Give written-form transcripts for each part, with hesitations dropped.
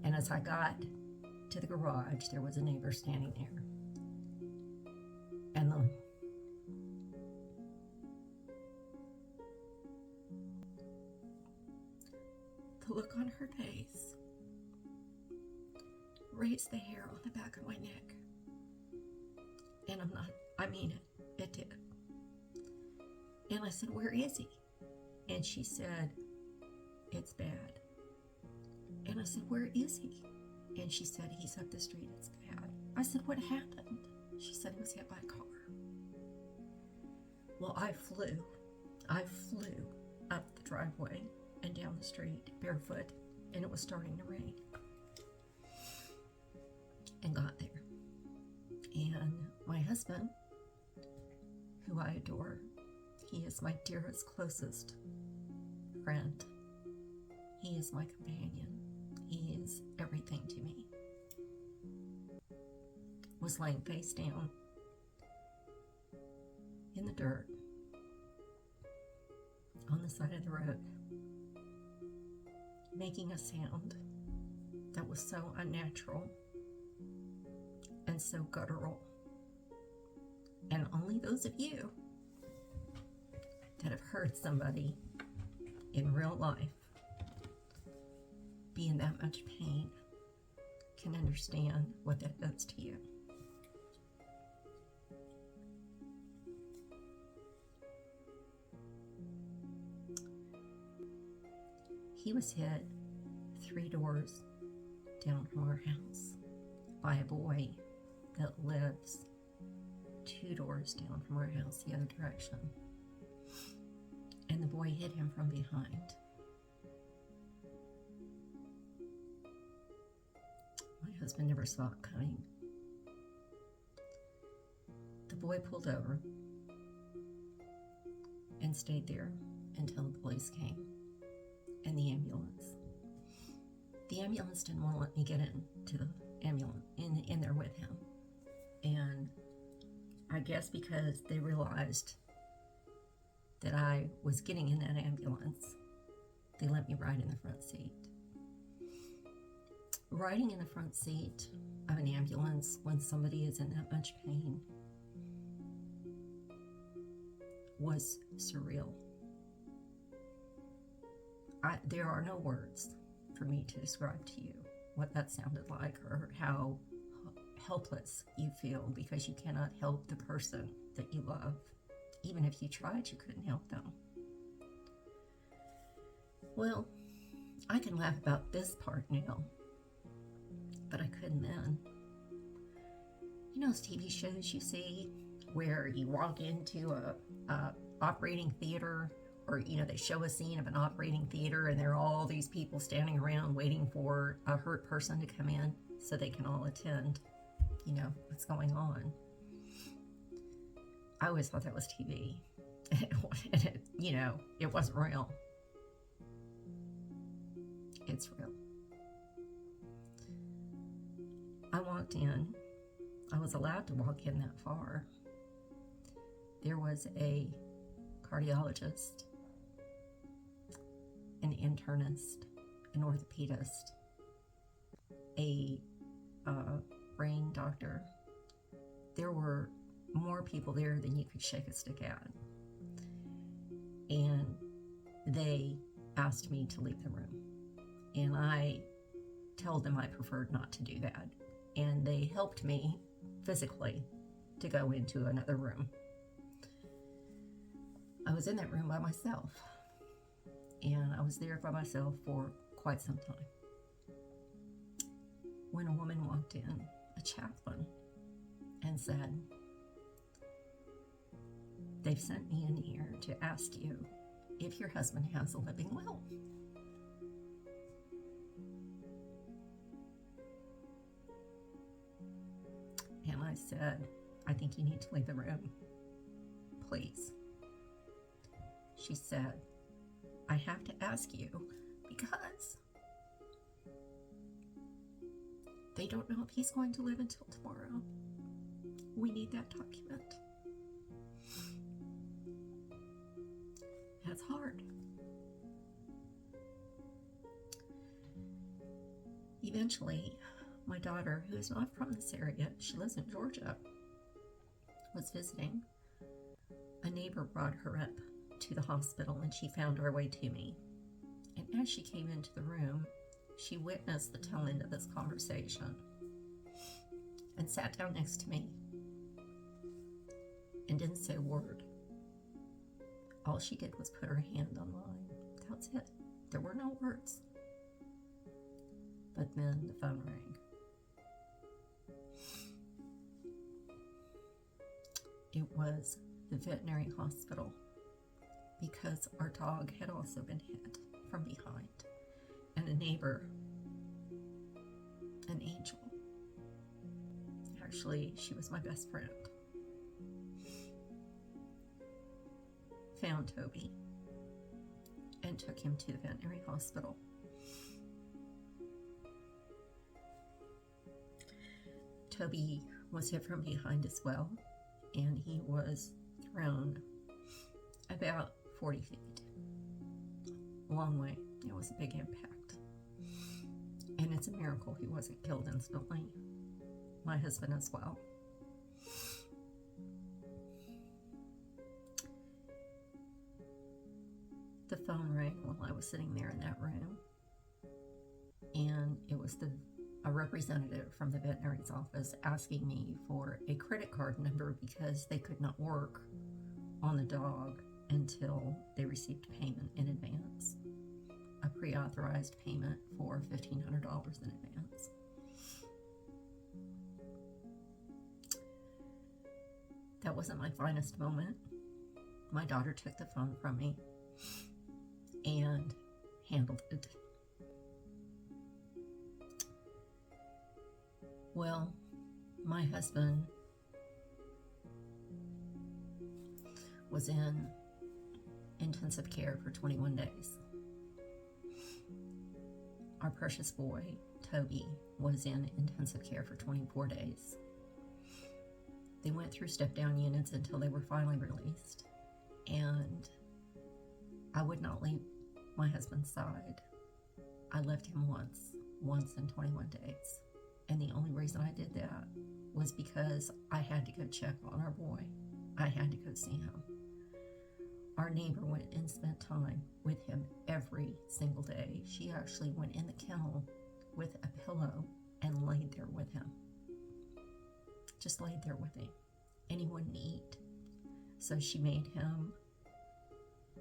And as I got to the garage, there was a neighbor standing there. And the look on her face raised the hair on the back of my neck. And I mean it, it did. And I said, "Where is he?" And she said, "It's bad." And I said, "Where is he?" And she said, "He's up the street, it's bad." I said, "What happened?" She said, "He was hit by a car." Well, I flew up the driveway and down the street barefoot, and it was starting to rain, and got there. And my husband, who I adore, he is my dearest, closest friend. He is my companion. He is everything to me. Was laying face down in the dirt on the side of the road, making a sound that was so unnatural and so guttural. And only those of you that have heard somebody in real life be in that much pain can understand what that does to you. He was hit 3 doors down from our house by a boy that lives 2 doors down from our house the other direction. And the boy hit him from behind. My husband never saw it coming. The boy pulled over and stayed there until the police came and the ambulance. The ambulance didn't want to let me get into the ambulance, in there with him. And I guess because they realized that I was getting in that ambulance, they let me ride in the front seat. Riding in the front seat of an ambulance when somebody is in that much pain was surreal. There are no words for me to describe to you what that sounded like or how helpless you feel because you cannot help the person that you love. Even if you tried, you couldn't help them. Well, I can laugh about this part now, but I couldn't then. You know those TV shows you see where you walk into a operating theater, or they show a scene of an operating theater and there are all these people standing around waiting for a hurt person to come in so they can all attend, what's going on. I always thought that was TV. And it wasn't real. It's real. I walked in. I was allowed to walk in that far. There was a cardiologist, an internist, an orthopedist, a brain doctor. There were more people there than you could shake a stick at. And they asked me to leave the room. And I told them I preferred not to do that. And they helped me physically to go into another room. I was in that room by myself. And I was there by myself for quite some time. When a woman walked in, a chaplain, and said, "They've sent me in here to ask you if your husband has a living will." And I said, "I think you need to leave the room, please." She said, "I have to ask you because they don't know if he's going to live until tomorrow. We need that document." That's hard. Eventually, my daughter, who is not from this area, she lives in Georgia, was visiting. A neighbor brought her up to the hospital and she found her way to me. And as she came into the room, she witnessed the tail end of this conversation and sat down next to me and didn't say a word. All she did was put her hand on mine. That's it. There were no words. But then the phone rang. It was the veterinary hospital because our dog had also been hit from behind. And a neighbor, an angel, actually, she was my best friend, found Toby and took him to the veterinary hospital. Toby was hit from behind as well, and he was thrown about 40 feet. A long way. It was a big impact. And it's a miracle he wasn't killed instantly. My husband as well. The phone rang while I was sitting there in that room, and it was a representative from the veterinary's office asking me for a credit card number because they could not work on the dog until they received payment in advance, a pre-authorized payment for $1,500 in advance. That wasn't my finest moment. My daughter took the phone from me and handled it. Well, my husband was in intensive care for 21 days. Our precious boy, Toby, was in intensive care for 24 days. They went through step-down units until they were finally released. And I would not leave my husband's side. I left him once in 21 days. And the only reason I did that was because I had to go check on our boy. I had to go see him. Our neighbor went and spent time with him every single day. She actually went in the kennel with a pillow and laid there with him. Just laid there with him. And he wouldn't eat. So she made him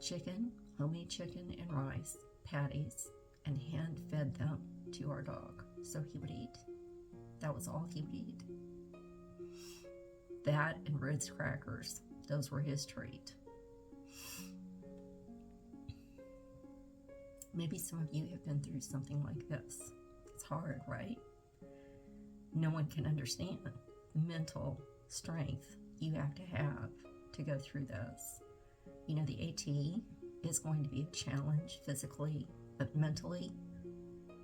chicken, homemade chicken and rice, patties, and hand-fed them to our dog so he would eat. That was all he would eat. That and Ritz crackers. Those were his treat. Maybe some of you have been through something like this. It's hard, right? No one can understand the mental strength you have to go through this. You know, the AT is going to be a challenge physically, but mentally,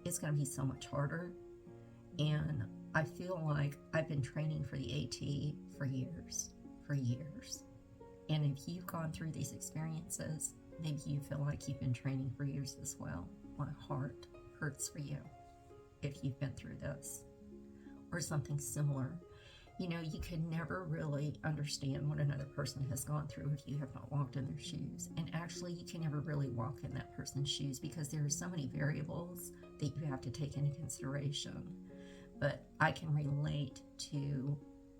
it's going to be so much harder. And I feel like I've been training for the AT for years. And if you've gone through these experiences, maybe you feel like you've been training for years as well. My heart hurts for you if you've been through this or something similar. You know, you can never really understand what another person has gone through if you have not walked in their shoes. And actually, you can never really walk in that person's shoes because there are so many variables that you have to take into consideration. But I can relate to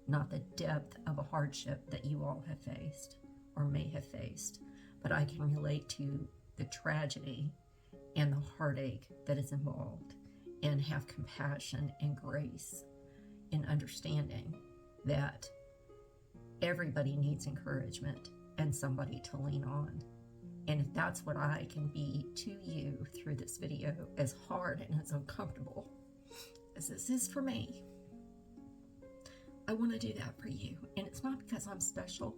not the depth of a hardship that you all have faced or may have faced, but I can relate to the tragedy and the heartache that is involved and have compassion and grace in understanding that everybody needs encouragement and somebody to lean on. And if that's what I can be to you through this video, as hard and as uncomfortable as this is for me, I want to do that for you. And it's not because I'm special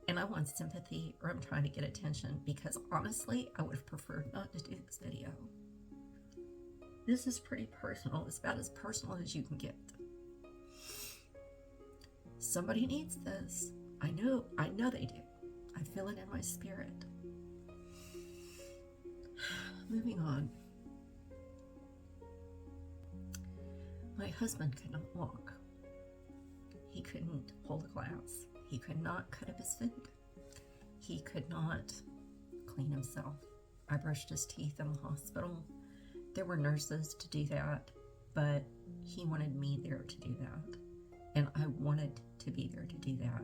and I want sympathy or I'm trying to get attention, because honestly, I would have preferred not to do this video. This is pretty personal. It's about as personal as you can get. Somebody needs this. I know they do. I feel it in my spirit. Moving on. husband could not walk. He couldn't hold a glass. He could not cut up his food. He could not clean himself. I brushed his teeth in the hospital. There were nurses to do that, but he wanted me there to do that. And I wanted to be there to do that.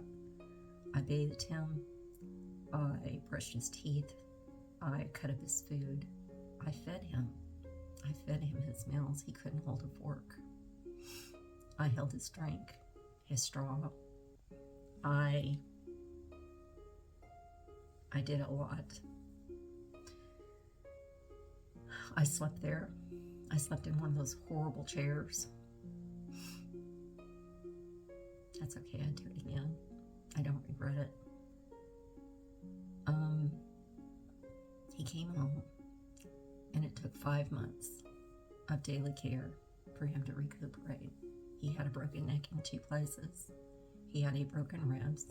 I bathed him. I brushed his teeth. I cut up his food. I fed him. I fed him his meals. He couldn't hold a fork. I held his drink, his straw. I did a lot. I slept there. I slept in one of those horrible chairs. That's okay, I'd do it again. I don't regret it. He came home, and it took 5 months of daily care for him to recuperate. He had a broken neck in 2 places. He had a broken ribs,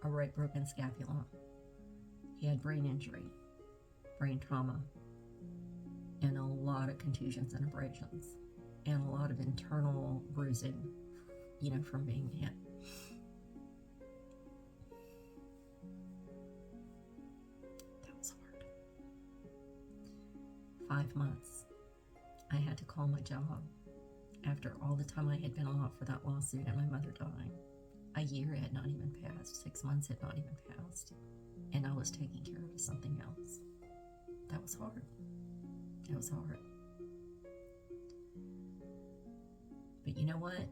a right broken scapula. He had brain injury, brain trauma, and a lot of contusions and abrasions, and a lot of internal bruising, from being hit. That was hard. 5 months. I had to call my job after all the time I had been off for that lawsuit and my mother dying. A year had not even passed. 6 months had not even passed. And I was taking care of something else. That was hard. It was hard. But you know what?